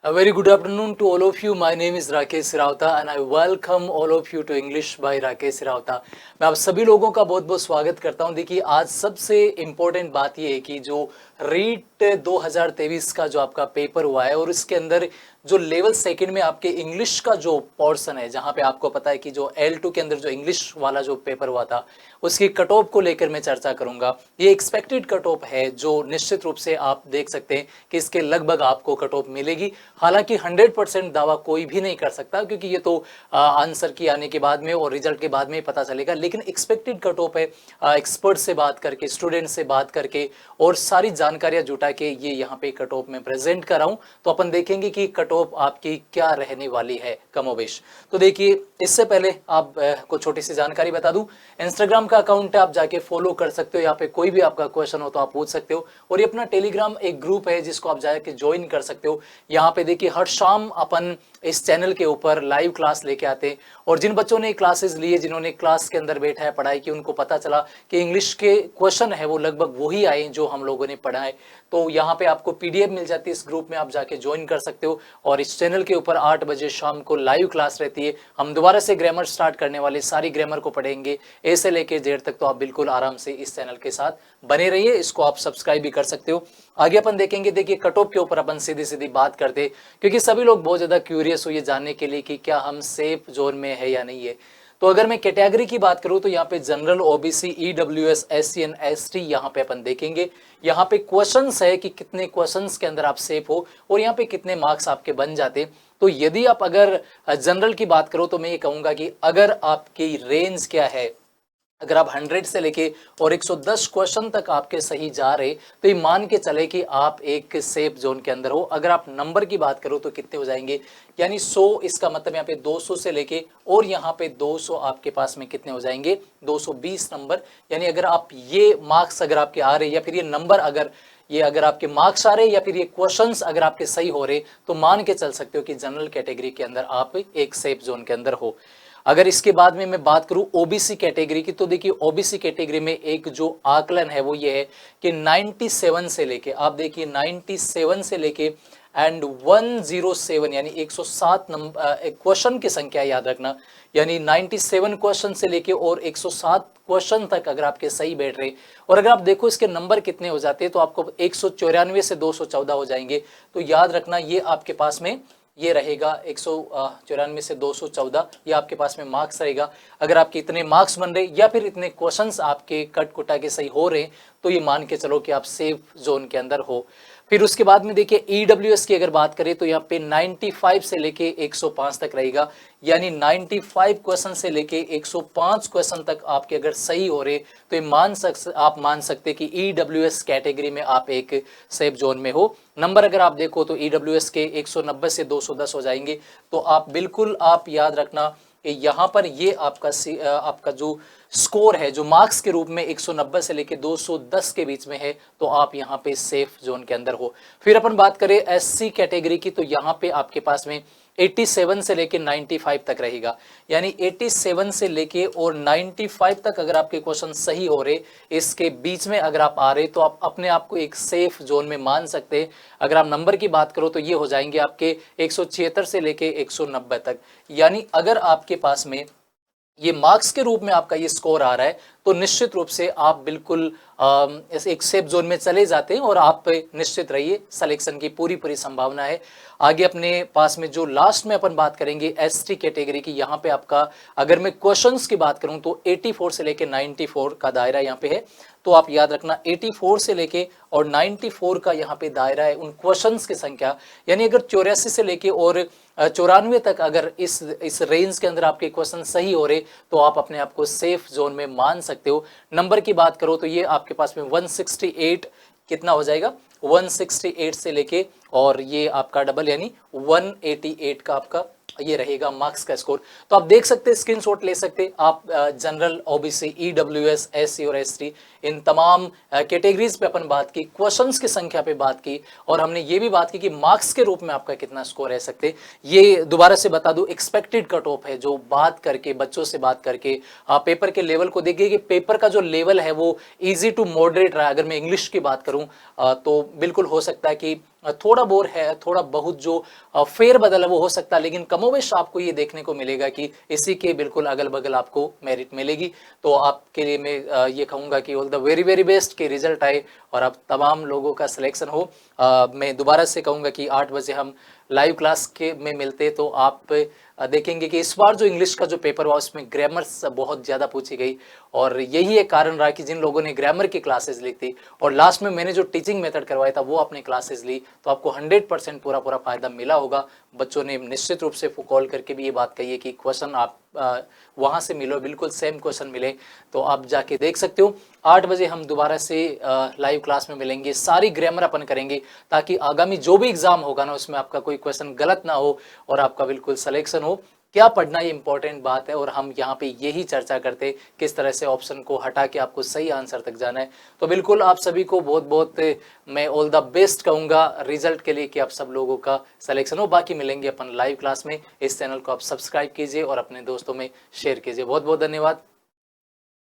A very good afternoon to all of you. My name is Rakesh सिरावता and I welcome all of you to English by Rakesh सिरावता। मैं आप सभी लोगों का बहुत बहुत स्वागत करता हूं। देखिए आज सबसे इम्पोर्टेंट बात ये है कि जो रीट 2023 का जो आपका पेपर हुआ है और इसके अंदर जो लेवल सेकंड में आपके इंग्लिश का जो पोर्शन है, जहां पे आपको पता है कि जो L2 के अंदर जो इंग्लिश वाला जो पेपर हुआ था उसकी कट ऑफ को लेकर मैं चर्चा करूंगा। ये एक्सपेक्टेड कट ऑफ है जो निश्चित रूप से आप देख सकते हैं कि इसके लगभग आपको कट ऑफ मिलेगी। हालांकि 100% दावा कोई भी नहीं कर सकता क्योंकि ये तो आंसर की आने के बाद में और रिजल्ट के बाद में पता चलेगा, लेकिन एक्सपेक्टेड कट ऑफ है। एक्सपर्ट से बात करके, स्टूडेंट से बात करके और सारी जानकारियां जुटा के ये यहाँ पे कट ऑफ में प्रेजेंट कर रहा हूं। तो अपन देखेंगे कि कट ऑफ आपकी क्या रहने वाली है कमोबेश। तो देखिए इससे पहले आप को छोटी सी जानकारी बता दूं, इंस्टाग्राम का अकाउंट है, आप जाके फॉलो कर सकते हो। यहाँ पे कोई भी आपका क्वेश्चन हो तो आप पूछ सकते हो। और ये अपना टेलीग्राम एक ग्रुप है जिसको आप जाके ज्वाइन कर सकते हो। यहाँ पे देखिए हर शाम अपन इस चैनल के ऊपर लाइव क्लास लेके आते हैं और जिन बच्चों ने क्लासेस लिए, जिन्होंने क्लास के अंदर बैठा है, पढ़ाई की, उनको पता चला कि इंग्लिश के क्वेश्चन है वो लगभग वही आए जो हम लोगों ने पढ़ा है। तो यहाँ पे आपको पीडीएफ मिल जाती है, इस ग्रुप में आप जाके ज्वाइन कर सकते हो। और इस चैनल के ऊपर 8 बजे शाम को लाइव क्लास रहती है। हम दोबारा से ग्रामर स्टार्ट करने वाले, सारी ग्रामर को पढ़ेंगे ए से लेके जेड तक। तो आप बिल्कुल आराम से इस चैनल के साथ बने रहिए, इसको आप सब्सक्राइब भी कर सकते हो। आगे अपन देखेंगे, देखिए कट ऑफ के ऊपर अपन सीधी सीधी बात करते, क्योंकि सभी लोग बहुत ज्यादा क्यूरियस हो ये जानने के लिए कि क्या हम सेफ जोन में है या नहीं है। तो अगर मैं कैटेगरी की बात करूं तो यहाँ पे general, OBC, EWS, SC and ST यहाँ पे अपन देखेंगे। यहाँ पे क्वेश्चंस है कि कितने क्वेश्चंस के अंदर आप सेफ हो और यहाँ पे कितने मार्क्स आपके बन जाते। तो यदि आप अगर जनरल की बात करो तो मैं ये कहूंगा कि अगर आपकी रेंज क्या है, अगर आप 100 से लेके और 110 क्वेश्चन तक आपके सही जा रहे तो ये मान के चले कि आप एक सेफ जोन के अंदर हो। अगर आप नंबर की बात करो तो कितने हो जाएंगे, यानी 100, इसका मतलब यहाँ पे 200 से लेके और यहाँ पे 200 आपके पास में कितने हो जाएंगे, 220 नंबर। यानी अगर आप ये मार्क्स अगर आपके आ रहे या फिर ये नंबर अगर आपके मार्क्स आ रहे या फिर ये क्वेश्चंस अगर आपके सही हो रहे तो मान के चल सकते हो कि जनरल कैटेगरी के अंदर आप एक सेफ जोन के अंदर हो। अगर इसके बाद में मैं बात करूं ओबीसी कैटेगरी की, तो देखिए ओबीसी कैटेगरी में एक जो आकलन है वो ये है कि 97 से लेके, आप देखिए 97 से लेके एंड 107 यानी 107 नंबर क्वेश्चन की संख्या याद रखना। यानी 97 क्वेश्चन से लेके और 107 क्वेश्चन तक अगर आपके सही बैठ रहे और अगर आप देखो इसके नंबर कितने हो जाते हैं तो आपको 194 से 214 हो जाएंगे। तो याद रखना ये आपके पास में ये रहेगा 194 से 214, ये आपके पास में मार्क्स रहेगा। अगर आपके इतने मार्क्स बन रहे या फिर इतने क्वेश्चंस आपके कट कुटा के सही हो रहे तो ये मान के चलो कि आप सेफ जोन के अंदर हो। फिर उसके बाद में देखिए ईडब्ल्यूएस की अगर बात करें तो यहाँ पे 95 से लेके 105 तक रहेगा। यानी 95 क्वेश्चन से लेके 105 क्वेश्चन तक आपके अगर सही हो रहे तो ये आप मान सकते कि ईडब्ल्यूएस कैटेगरी में आप एक सेफ जोन में हो। नंबर अगर आप देखो तो ईडब्ल्यूएस के 190 से 210 हो जाएंगे। तो आप बिल्कुल आप याद रखना कि यहाँ पर ये आपका जो स्कोर है, जो मार्क्स के रूप में 190 से लेके 210 के बीच में है, तो आप यहाँ पे सेफ जोन के अंदर हो। फिर अपन बात करें एससी कैटेगरी की, तो यहाँ पे आपके पास में 87 से लेके 95 तक रहेगा। यानी 87 से लेके और 95 तक अगर आपके क्वेश्चन सही हो रहे, इसके बीच में अगर आप आ रहे तो आप अपने आप को एक सेफ जोन में मान सकते हैं। अगर आप नंबर की बात करो तो ये हो जाएंगे आपके 176 से लेके 190 तक। यानी अगर आपके पास में ये मार्क्स के रूप में आपका ये स्कोर आ रहा है तो निश्चित रूप से आप बिल्कुल एक सेफ जोन में चले जाते हैं और आप निश्चित रहिए, सिलेक्शन की पूरी पूरी संभावना है। आगे अपने पास में जो लास्ट में अपन बात करेंगे एसटी कैटेगरी की, यहाँ पे आपका अगर मैं क्वेश्चंस की बात करूं तो 84 से लेके 94 का दायरा यहाँ पे है। तो आप याद रखना 84 से लेके और 94 का यहाँ पे दायरा है उन क्वेश्चंस की संख्या। यानी अगर 84 से लेके और 94 तक अगर इस रेंज के अंदर आपके क्वेश्चन सही हो रहे तो आप अपने आप को सेफ जोन में मान सकते हो। नंबर की बात करो तो ये आपके पास में 168 कितना हो जाएगा, 168 से लेके और ये आपका डबल यानी 188 का आपका ये रहेगा मार्क्स का स्कोर। तो आप देख सकते हैं, स्क्रीनशॉट ले सकते हैं आप। जनरल, ओबीसी, ईडब्ल्यूएस, एससी और एसटी इन तमाम कैटेगरीज पे अपन बात की, क्वेश्चंस की संख्या पे बात की और हमने ये भी बात की कि मार्क्स के रूप में आपका कितना स्कोर रह सकते। ये दोबारा से बता दूं एक्सपेक्टेड कट ऑफ है, जो बात करके बच्चों से बात करके पेपर के लेवल को देखिए कि पेपर का जो लेवल है वो ईजी टू मॉडरेट रहा है। अगर मैं इंग्लिश की बात करूं तो बिल्कुल हो सकता है कि थोड़ा बोर है, थोड़ा बहुत जो फेर बदल है वो हो सकता है, लेकिन कमोवेश आपको ये देखने को मिलेगा कि इसी के बिल्कुल अगल बगल आपको मेरिट मिलेगी। तो आपके लिए मैं ये कहूँगा कि all the very very best के रिजल्ट आए और अब तमाम लोगों का सिलेक्शन हो। मैं दोबारा से कहूँगा कि 8 बजे हम लाइव क्लास के में मिलते, तो आप देखेंगे कि इस बार जो इंग्लिश का जो पेपर हुआ उसमें ग्रामर्स बहुत ज़्यादा पूछी गई, और यही एक कारण रहा कि जिन लोगों ने ग्रामर की क्लासेस ली थी और लास्ट में मैंने जो टीचिंग मेथड करवाया था वो आपने क्लासेस ली, तो आपको 100% पूरा पूरा फायदा मिला होगा। बच्चों ने निश्चित रूप से कॉल करके भी ये बात कही है कि क्वेश्चन आप वहाँ से मिलो, बिल्कुल सेम क्वेश्चन मिले, तो आप जाके देख सकते हो। 8 बजे हम दोबारा से लाइव क्लास में मिलेंगे, सारी ग्रामर अपन करेंगे ताकि आगामी जो भी एग्जाम होगा ना उसमें आपका कोई क्वेश्चन गलत ना हो और आपका बिल्कुल सिलेक्शन हो। क्या पढ़ना ये इंपॉर्टेंट बात है, और हम यहाँ पे यही चर्चा करते किस तरह से ऑप्शन को हटा के आपको सही आंसर तक जाना है। तो बिल्कुल आप सभी को बहुत बहुत मैं ऑल द बेस्ट कहूँगा रिजल्ट के लिए कि आप सब लोगों का सिलेक्शन हो। बाकी मिलेंगे अपन लाइव क्लास में। इस चैनल को आप सब्सक्राइब कीजिए और अपने दोस्तों में शेयर कीजिए। बहुत बहुत धन्यवाद।